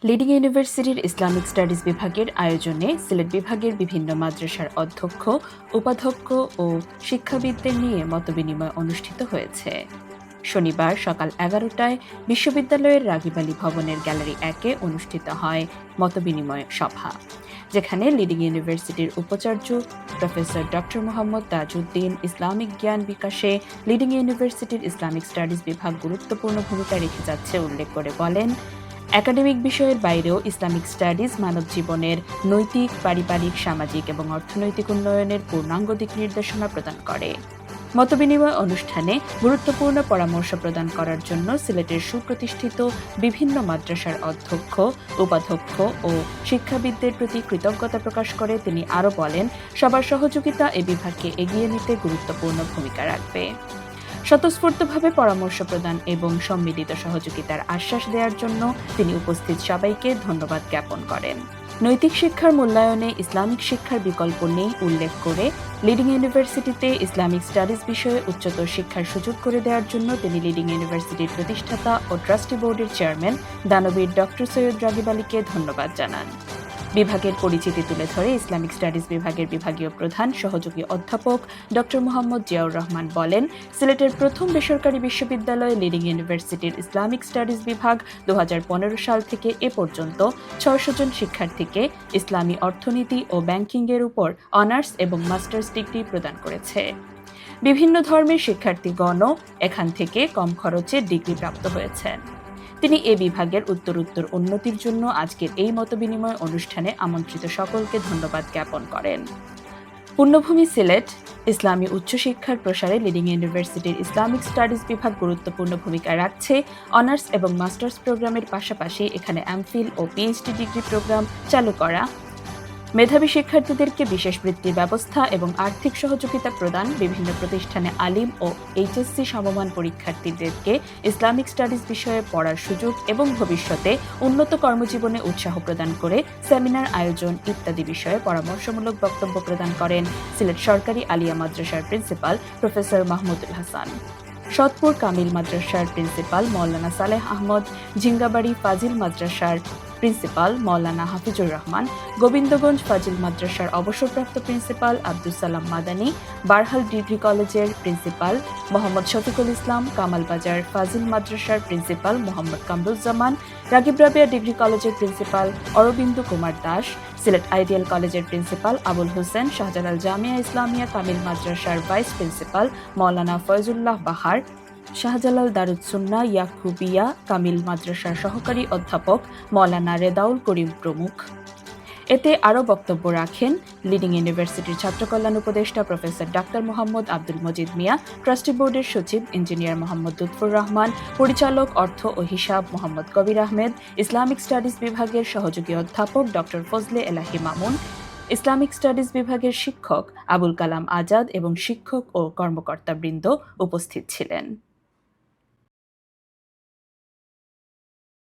Leading ইউনিভার্সিটির Islamic studies বিভাগের আয়োজনে সিলেট বিভাগের বিভিন্ন মাদ্রাসার অধ্যক্ষ, উপাধ্যক্ষ ও শিক্ষাবিদদের নিয়ে মতবিনিময় অনুষ্ঠিত হয়েছে। শনিবার সকাল 11টায় বিশ্ববিদ্যালয়ের রাগীব আলী ভবনের গ্যালারি 1-এ অনুষ্ঠিত হয় মতবিনিময় সভা, যেখানে লিডিং ইউনিভার্সিটির উপাচার্য professor doctor Mohammad Tajuddin Islamic জ্ঞান বিকাশে লিডিং ইউনিভার্সিটির ইসলামিক স্টাডিজ বিভাগ গুরুত্বপূর্ণ ভূমিকা রেখে যাচ্ছে উল্লেখ করে বলেন, একাডেমিক বিষয়ের বাইরেও ইসলামিক স্টাডিজ মানব জীবনের নৈতিক, পারিবারিক, সামাজিক এবং অর্থনৈতিক উন্নয়নের পূর্ণাঙ্গ দিক নির্দেশনা প্রদান করে। মতবিনিময় অনুষ্ঠানে গুরুত্বপূর্ণ পরামর্শ প্রদান করার জন্য সিলেটের সুপ্রতিষ্ঠিত বিভিন্ন মাদ্রাসার অধ্যক্ষ, উপাধ্যক্ষ ও শিক্ষাবিদদের প্রতি কৃতজ্ঞতা প্রকাশ করে তিনি আরও বলেন, সবার সহযোগিতা এ বিভাগকে এগিয়ে নিতে গুরুত্বপূর্ণ ভূমিকা রাখবে। স্বতঃস্ফূর্তভাবে পরামর্শ প্রদান এবং সম্মিলিত সহযোগিতার আশ্বাস দেওয়ার জন্য তিনি উপস্থিত সবাইকে ধন্যবাদ জ্ঞাপন করেন। নৈতিক শিক্ষার মূল্যায়নে ইসলামিক শিক্ষার বিকল্প নেই উল্লেখ করে লিডিং ইউনিভার্সিটিতে ইসলামিক স্টাডিজ বিষয়ে উচ্চতর শিক্ষার সুযোগ করে দেওয়ার জন্য তিনি লিডিং ইউনিভার্সিটির প্রতিষ্ঠাতা ও ট্রাস্টি বোর্ডের চেয়ারম্যান দানবীর ডক্টর সৈয়দ রাগীব আলীকে ধন্যবাদ জানান। বিভাগের পরিচিতি তুলে ধরে ইসলামিক স্টাডিজ বিভাগের বিভাগীয় প্রধান সহযোগী অধ্যাপক ডক্টর মোহাম্মদ জিয়াউর রহমান বলেন, সিলেটের প্রথম বেসরকারি বিশ্ববিদ্যালয় লিডিং ইউনিভার্সিটির ইসলামিক স্টাডিজ বিভাগ 2015 সাল থেকে এ পর্যন্ত 600 জন শিক্ষার্থীকে ইসলামী অর্থনীতি ও ব্যাংকিংয়ের উপর অনার্স এবং মাস্টার্স ডিগ্রি প্রদান করেছে। বিভিন্ন ধর্মের শিক্ষার্থীগণও এখান থেকে কম খরচে ডিগ্রি প্রাপ্ত হয়েছেন। তিনি এ বিভাগের উত্তরোত্তর উন্নতির জন্য আজকের এই মতবিনিময় অনুষ্ঠানে আমন্ত্রিত সকলকে ধন্যবাদ জ্ঞাপন করেন। পূর্ণভূমি সিলেট ইসলামী উচ্চশিক্ষার প্রসারে লিডিং ইউনিভার্সিটির ইসলামিক স্টাডিজ বিভাগ গুরুত্বপূর্ণ ভূমিকা রাখছে। অনার্স এবং মাস্টার্স প্রোগ্রামের পাশাপাশি এখানে এমফিল ও পিএইচডি ডিগ্রি প্রোগ্রাম চালু করা, মেধাবী শিক্ষার্থীদেরকে বিশেষ বৃত্তির ব্যবস্থা এবং আর্থিক সহযোগিতা প্রদান, বিভিন্ন প্রতিষ্ঠানে আলিম ও এইচএসসি সমমান পরীক্ষার্থীদেরকে ইসলামিক স্টাডিজ বিষয়ে পড়ার সুযোগ এবং ভবিষ্যতে উন্নত কর্মজীবনে উৎসাহ প্রদান করে সেমিনার আয়োজন ইত্যাদি বিষয়ে পরামর্শমূলক বক্তব্য প্রদান করেন সিলেট সরকারি আলিয়া মাদ্রাসার প্রিন্সিপাল প্রফেসর মাহমুদুল হাসান, সৎপুর কামিল মাদ্রাসার প্রিন্সিপাল মাওলানা সালেহ আহমদ, ঝিঙ্গাবাড়ি ফাজিল মাদ্রাসার প্রিন্সিপাল মাওলানা হাফিজুর রহমান, গোবিন্দগঞ্জ ফাজিল মাদ্রাসার অবসরপ্রাপ্ত প্রিন্সিপাল আব্দুস সালাম মাদানী, বারহাল ডিগ্রি কলেজের প্রিন্সিপাল মোহাম্মদ শফিকুল ইসলাম, কামালবাজার ফাজিল মাদ্রাসার প্রিন্সিপাল মোহাম্মদ কামরুজ্জামান, রাগীব রাবেয়া ডিগ্রি কলেজের প্রিন্সিপাল অরবিন্দু কুমার দাস, সিলেট আইডিয়াল কলেজের প্রিন্সিপাল আবুল হোসেন, শাহজালাল জামিয়া ইসলামিয়া কামিল মাদ্রাসার ভাইস প্রিন্সিপাল মাওলানা ফয়জুল্লাহ বাহার, শাহজালাল দারুস সুন্নাহ ইয়াকুবিয়া কামিল মাদ্রাসার সহকারী অধ্যাপক মাওলানা রেদাউল করিম প্রমুখ। এতে আরও বক্তব্য রাখেন লিডিং ইউনিভার্সিটির ছাত্রকল্যাণ উপদেষ্টা প্রফেসর ডাক্তার মোহাম্মদ আব্দুল মজিদ মিয়া, ট্রাস্টি বোর্ডের সচিব ইঞ্জিনিয়ার মোহাম্মদ লুৎফুর রহমান, পরিচালক অর্থ ও হিসাব মোহাম্মদ কবির আহমেদ, ইসলামিক স্টাডিজ বিভাগের সহযোগী অধ্যাপক ডক্টর ফজলে এলাহি মামুন, ইসলামিক স্টাডিজ বিভাগের শিক্ষক আবুল কালাম আজাদ এবং শিক্ষক ও কর্মকর্তাবৃন্দ উপস্থিত ছিলেন।